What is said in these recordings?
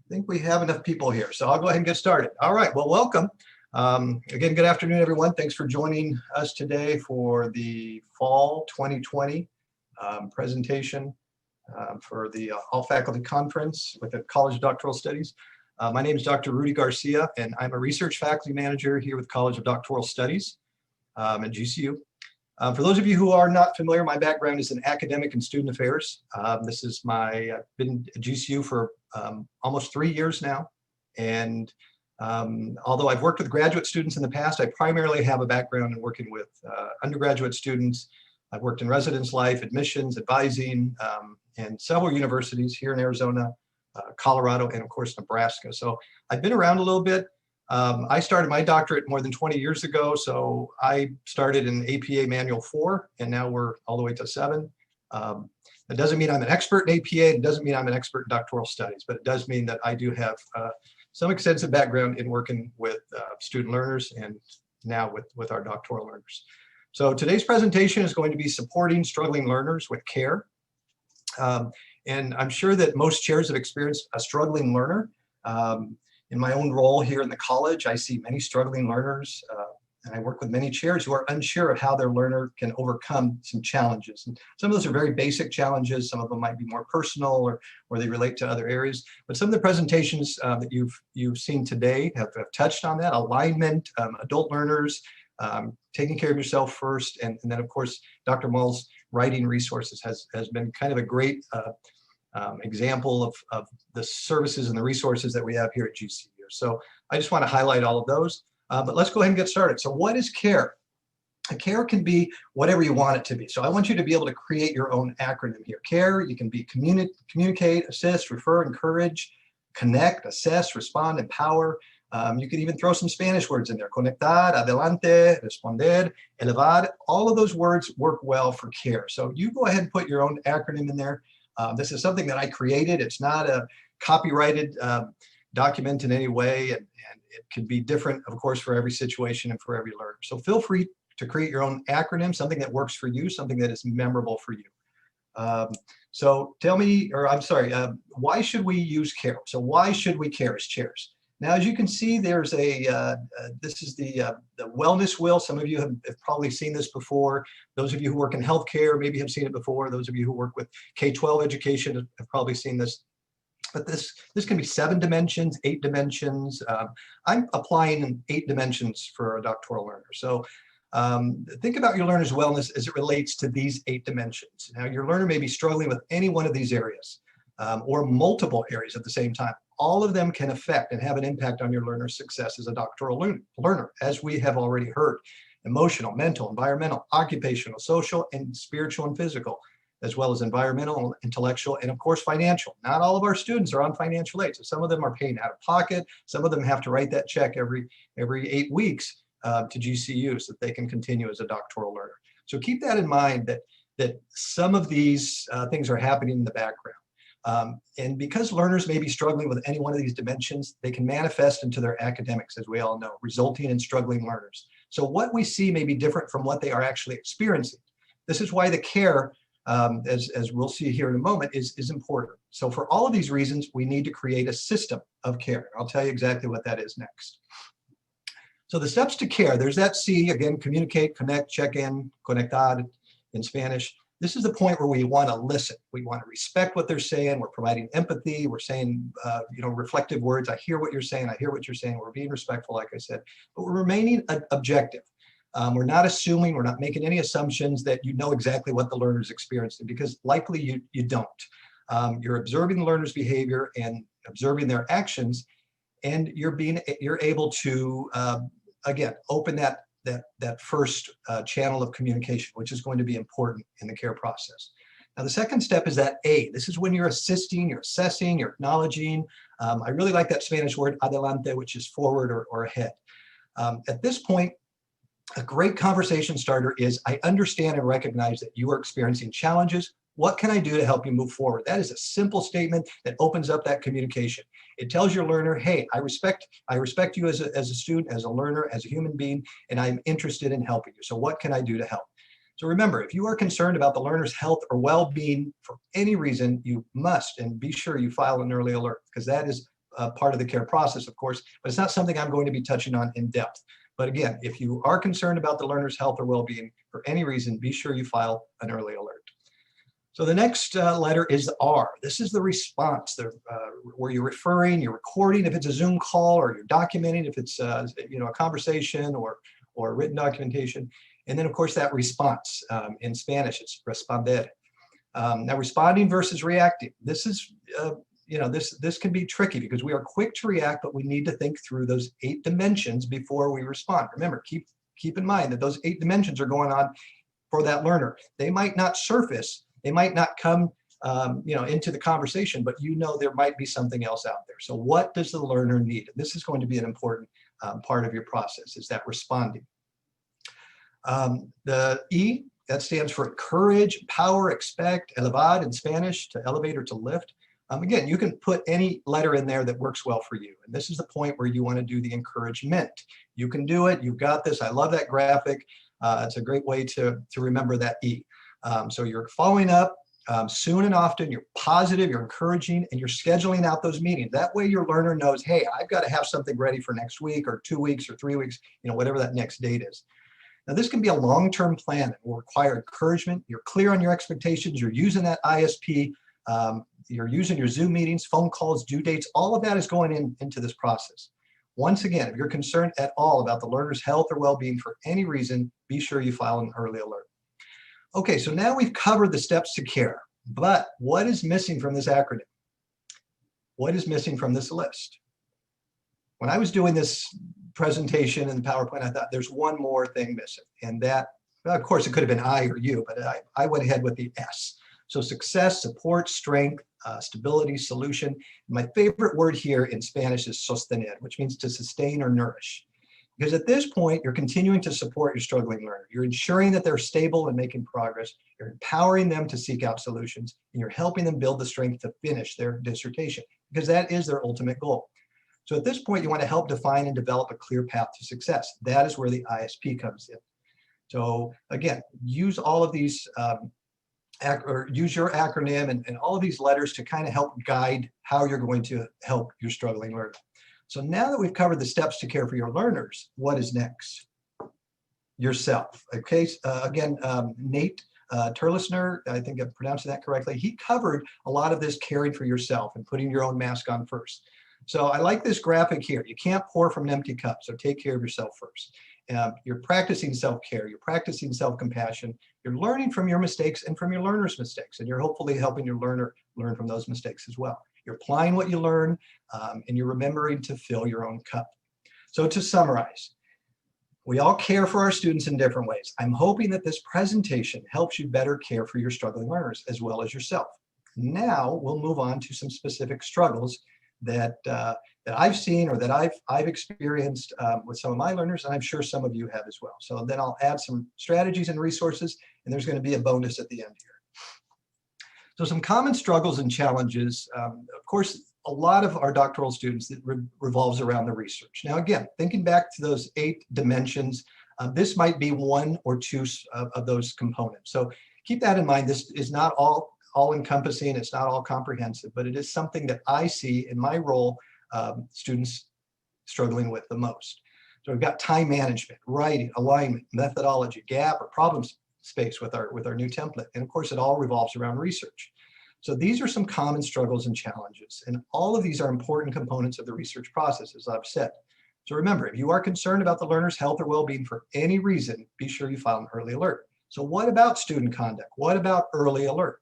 think we have enough people here, so I'll go ahead and get started. All right, well, welcome. Again, good afternoon, everyone. Thanks for joining us today for the Fall 2020 presentation for the All Faculty Conference with the College of Doctoral Studies. My name is Dr. Rudy Garcia, and I'm a research faculty manager here with College of Doctoral Studies at GCU. For those of you who are not familiar, my background is in academic and student affairs. I've been at GCU for almost 3 years now. And although I've worked with graduate students in the past, I primarily have a background in working with undergraduate students. I've worked in residence life, admissions, advising, and several universities here in Arizona, Colorado, and of course, Nebraska. So I've been around a little bit. I started my doctorate more than 20 years ago, so I started in APA Manual 4, and now we're all the way to 7. That doesn't mean I'm an expert in APA, it doesn't mean I'm an expert in doctoral studies, but it does mean that I do have some extensive background in working with student learners and now with our doctoral learners. So today's presentation is going to be supporting struggling learners with CARE. And I'm sure that most chairs have experienced a struggling learner. In my own role here in the college, I see many struggling learners, and I work with many chairs who are unsure of how their learner can overcome some challenges. And some of those are very basic challenges. Some of them might be more personal or they relate to other areas. But some of the presentations that you've seen today have touched on that: alignment, adult learners, taking care of yourself first, and then of course Dr. Mull's writing resources has been kind of a great example of the services and the resources that we have here at GCU. So I just want to highlight all of those, but let's go ahead and get started. So what is CARE? CARE can be whatever you want it to be. So I want you to be able to create your own acronym here. CARE, you can be communicate, assist, refer, encourage, connect, assess, respond, empower. You can even throw some Spanish words in there: conectar, adelante, responder, elevar. All of those words work well for CARE. So you go ahead and put your own acronym in there. This is something that I created. It's not a copyrighted document in any way, and it can be different, of course, for every situation and for every learner. So feel free to create your own acronym, something that works for you, something that is memorable for you. So tell me, or I'm sorry, why should we use CARE? So why should we CARE as chairs? Now, as you can see, there's this is the wellness wheel. Some of you have probably seen this before. Those of you who work in healthcare maybe have seen it before. Those of you who work with K-12 education have probably seen this. But this can be 7 dimensions, 8 dimensions. I'm applying 8 dimensions for a doctoral learner. So think about your learner's wellness as it relates to these 8 dimensions. Now, your learner may be struggling with any one of these areas or multiple areas at the same time. All of them can affect and have an impact on your learner's success as a doctoral learner, as we have already heard: emotional, mental, environmental, occupational, social, and spiritual and physical, as well as environmental, intellectual, and of course, financial. Not all of our students are on financial aid, so some of them are paying out of pocket. Some of them have to write that check every 8 weeks to GCU so that they can continue as a doctoral learner. So keep that in mind, that some of these things are happening in the background. And because learners may be struggling with any one of these dimensions, they can manifest into their academics, as we all know, resulting in struggling learners. So what we see may be different from what they are actually experiencing. This is why the CARE, as we'll see here in a moment, is important. So for all of these reasons, we need to create a system of CARE. I'll tell you exactly what that is next. So the steps to CARE, there's that C, again: communicate, connect, check in, conectar in Spanish. This is the point where we want to listen. We want to respect what they're saying. We're providing empathy. We're saying, reflective words. I hear what you're saying. I hear what you're saying. We're being respectful, like I said, but we're remaining objective. We're not assuming, we're not making any assumptions that you know exactly what the learner's experiencing, because likely you don't. You're observing the learner's behavior and observing their actions, and you're able to, again, open that first channel of communication, which is going to be important in the CARE process. Now, the second step is that A. This is when you're assisting, you're assessing, you're acknowledging. I really like that Spanish word, adelante, which is forward or ahead. At this point, a great conversation starter is: I understand and recognize that you are experiencing challenges. What can I do to help you move forward? That is a simple statement that opens up that communication. It tells your learner, hey, I respect you as a student, as a learner, as a human being, and I'm interested in helping you. So what can I do to help? So remember, if you are concerned about the learner's health or well-being for any reason, you must, and be sure you file an early alert, because that is part of the CARE process, of course, but it's not something I'm going to be touching on in depth. But again, if you are concerned about the learner's health or well-being for any reason, be sure you file an early alert. So the next letter is the R. This is the response, where you're referring, you're recording if it's a Zoom call, or you're documenting if it's a conversation or written documentation. And then, of course, that response. In Spanish, it's responder. Now, responding versus reacting. This is, this can be tricky because we are quick to react, but we need to think through those 8 dimensions before we respond. Remember, keep in mind that those 8 dimensions are going on for that learner. They might not surface, they might not come into the conversation, but there might be something else out there. So what does the learner need? This is going to be an important part of your process, is that responding. The E, that stands for encourage, empower, expect, elevar in Spanish, to elevate or to lift. Again, you can put any letter in there that works well for you. And this is the point where you want to do the encouragement. You can do it. You've got this. I love that graphic. It's a great way to remember that E. So you're following up soon and often. You're positive, you're encouraging, and you're scheduling out those meetings. That way your learner knows, hey, I've got to have something ready for next week or 2 weeks or 3 weeks, whatever that next date is. Now, this can be a long-term plan. It will require encouragement. You're clear on your expectations. You're using that ISP. You're using your Zoom meetings, phone calls, due dates. All of that is going into this process. Once again, if you're concerned at all about the learner's health or well-being for any reason, be sure you file an early alert. Okay, so now we've covered the steps to CARE, but what is missing from this acronym? What is missing from this list? When I was doing this presentation in the PowerPoint, I thought there's one more thing missing, and that, well, of course, it could have been I or you, but I went ahead with the S. So success, support, strength, stability, solution. My favorite word here in Spanish is sostener, which means to sustain or nourish. Because at this point, you're continuing to support your struggling learner. You're ensuring that they're stable and making progress. You're empowering them to seek out solutions, and you're helping them build the strength to finish their dissertation, because that is their ultimate goal. So at this point, you want to help define and develop a clear path to success. That is where the ISP comes in. So again, use all of these, or use your acronym and all of these letters to kind of help guide how you're going to help your struggling learner. So now that we've covered the steps to care for your learners, what is next? Yourself. Okay, again, Nate Turlesner, I think I'm pronouncing that correctly, he covered a lot of this caring for yourself and putting your own mask on first. So I like this graphic here. You can't pour from an empty cup, so take care of yourself first. You're practicing self-care, you're practicing self-compassion, you're learning from your mistakes and from your learner's mistakes, and you're hopefully helping your learner learn from those mistakes as well. You're applying what you learn, and you're remembering to fill your own cup. So to summarize, we all care for our students in different ways. I'm hoping that this presentation helps you better care for your struggling learners as well as yourself. Now we'll move on to some specific struggles that I've seen or that I've experienced with some of my learners, and I'm sure some of you have as well. So then I'll add some strategies and resources, and there's going to be a bonus at the end here. So some common struggles and challenges, of course, a lot of our doctoral students that revolves around the research. Now, again, thinking back to those 8 dimensions, this might be 1 or 2 of those components. So keep that in mind. This is not all-encompassing, it's not all comprehensive, but it is something that I see in my role students struggling with the most. So we've got time management, writing, alignment, methodology, gap, or problem space with our new template. And of course, it all revolves around research. So these are some common struggles and challenges, and all of these are important components of the research process, as I've said. So remember, if you are concerned about the learner's health or well-being for any reason, be sure you file an early alert. So what about student conduct? What about early alert?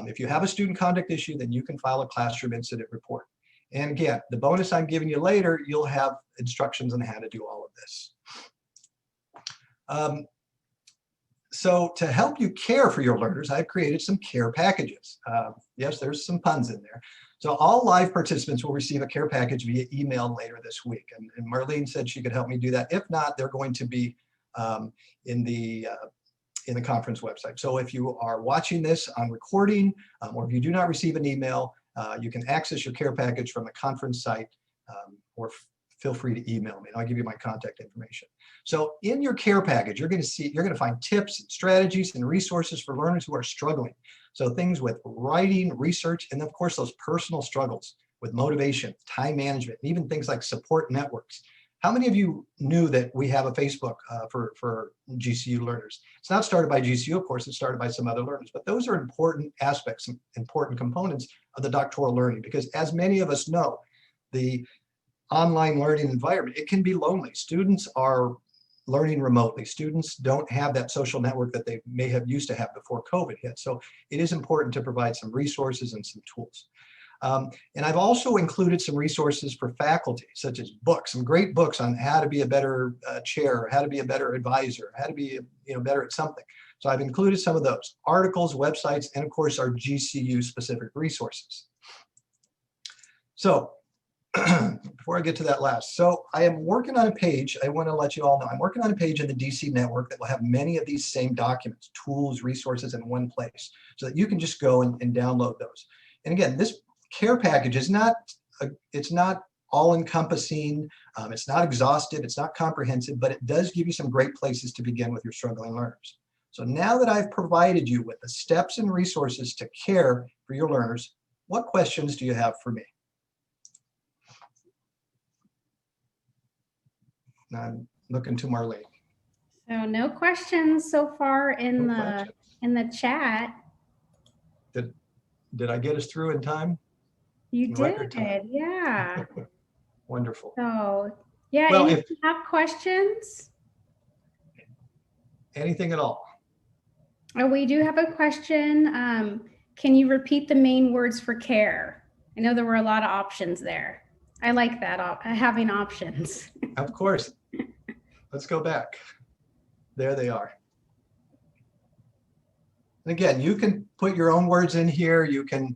If you have a student conduct issue, then you can file a classroom incident report. And again, the bonus I'm giving you later, you'll have instructions on how to do all of this. So to help you care for your learners, I've created some CARE packages. Yes, there's some puns in there. So all live participants will receive a CARE package via email later this week. And Marlene said she could help me do that. If not, they're going to be in the conference website. So if you are watching this on recording, or if you do not receive an email, you can access your CARE package from the conference site, or feel free to email me and I'll give you my contact information. So in your CARE package, you're going to find tips and strategies and resources for learners who are struggling. So things with writing, research, and of course those personal struggles with motivation, time management, and even things like support networks. How many of you knew that we have a Facebook for GCU learners? It's not started by GCU, of course, it's started by some other learners, but those are important aspects, important components of the doctoral learning, because as many of us know, the online learning environment, it can be lonely. Students are learning remotely. Students don't have that social network that they may have used to have before COVID hit. So it is important to provide some resources and some tools. And I've also included some resources for faculty, such as books, some great books on how to be a better chair, how to be a better advisor, how to be better at something. So I've included some of those articles, websites, and of course our GCU specific resources. So before I get to that last, so I am working on a page. I want to let you all know I'm working on a page in the DC network that will have many of these same documents, tools, resources in one place, so that you can just go and download those. And again, this care package is not it's not all encompassing, it's not exhaustive, it's not comprehensive, but it does give you some great places to begin with your struggling learners. So now that I've provided you with the steps and resources to care for your learners, what questions do you have for me? Now I'm looking to Marlene. So no questions so far in the chat. Did I get us through in time? You did, yeah. Wonderful. So yeah, well, if you have questions, anything at all. Oh, we do have a question. Can you repeat the main words for CARE? I know there were a lot of options there. I like that, having options. Of course. Let's go back. There they are. And again, you can put your own words in here. You can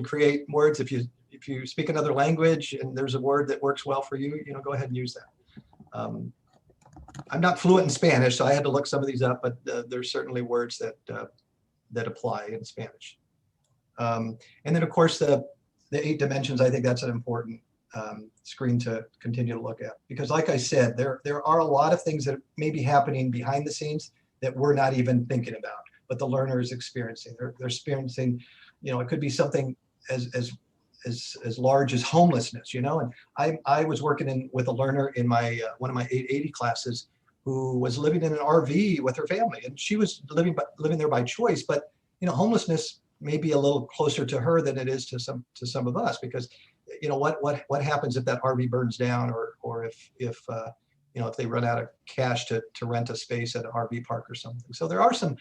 create words if you speak another language and there's a word that works well for you. Go ahead and use that. I'm not fluent in Spanish, so I had to look some of these up, but there's certainly words that apply in Spanish. And then, of course, the 8 dimensions. I think that's an important screen to continue to look at, because, like I said, there are a lot of things that may be happening behind the scenes that we're not even thinking about, but the learner is experiencing. They're experiencing, it could be something as large as homelessness, and I was working with a learner in my one of my 880 classes who was living in an RV with her family, and she was living there by choice, but homelessness may be a little closer to her than it is to some of us, because what happens if that RV burns down, or if they run out of cash to rent a space at an RV park or something. So there are some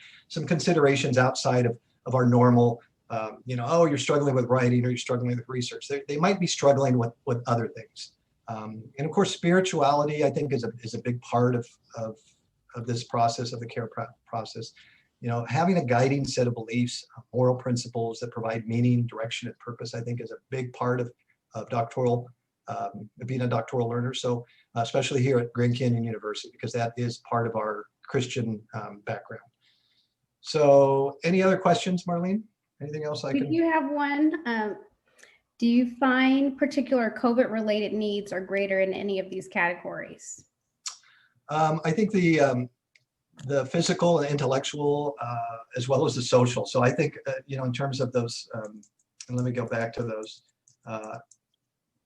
considerations outside of our normal, oh, you're struggling with writing or you're struggling with research. They might be struggling with other things. And of course, spirituality, I think, is a big part of this process, of the CARE process. Having a guiding set of beliefs, moral principles that provide meaning, direction, and purpose, I think, is a big part of doctoral, being a doctoral learner. So especially here at Grand Canyon University, because that is part of our Christian background. So any other questions, Marlene? Anything else I can? We do have one. Do you find particular COVID-related needs are greater in any of these categories? I think the physical and intellectual, as well as the social. So I think, in terms of those, and let me go back to those,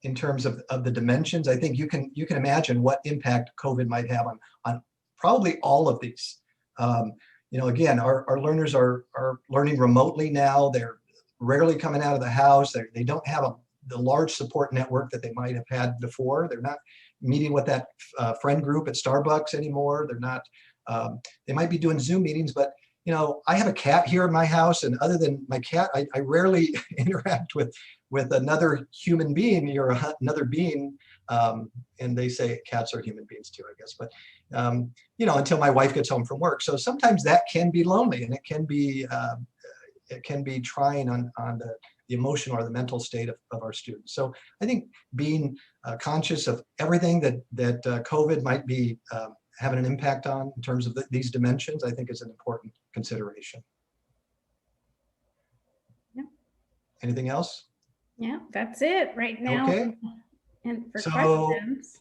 in terms of the dimensions, I think you can imagine what impact COVID might have on probably all of these. Again, our learners are learning remotely now. They're rarely coming out of the house. They don't have the large support network that they might have had before. They're not meeting with that friend group at Starbucks anymore. They're not. They might be doing Zoom meetings, but I have a cat here in my house, and other than my cat, I rarely interact with another human being or another being. And they say cats are human beings too, I guess. But until my wife gets home from work, so sometimes that can be lonely, and it can be trying on the emotional or the mental state of our students. So I think being conscious of everything that COVID might be having an impact on in terms of these dimensions, I think is an important consideration. Yeah. Anything else? Yeah, that's it right now. Okay. And for questions.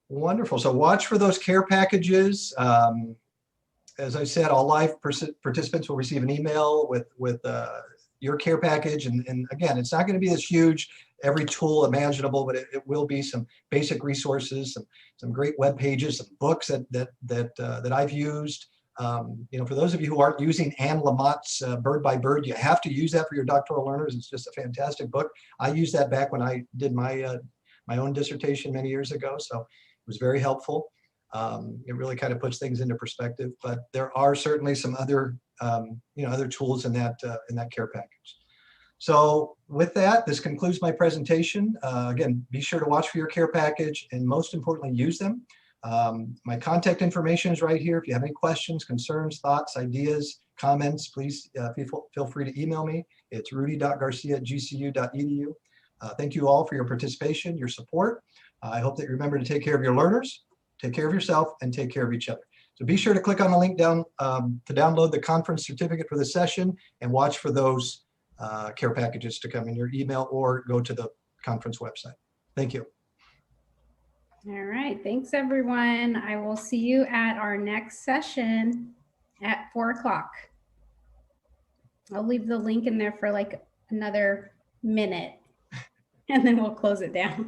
Wonderful. So watch for those care packages. As I said, all live participants will receive an email with your care package. And again, it's not going to be this huge, every tool imaginable, but it will be some basic resources, some great web pages, some books that I've used. For those of you who aren't using Anne Lamott's Bird by Bird, you have to use that for your doctoral learners. It's just a fantastic book. I used that back when I did my own dissertation many years ago, so it was very helpful. It really kind of puts things into perspective, but there are certainly some other other tools in that care package. So with that, this concludes my presentation. Again, be sure to watch for your care package and most importantly, use them. My contact information is right here. If you have any questions, concerns, thoughts, ideas, comments, please feel free to email me. It's rudy.garcia@gcu.edu. Thank you all for your participation, your support. I hope that you remember to take care of your learners, take care of yourself, and take care of each other. So be sure to click on the link down to download the conference certificate for the session and watch for those care packages to come in your email or go to the conference website. Thank you. All right. Thanks, everyone. I will see you at our next session at 4 o'clock. I'll leave the link in there for like another minute and then we'll close it down.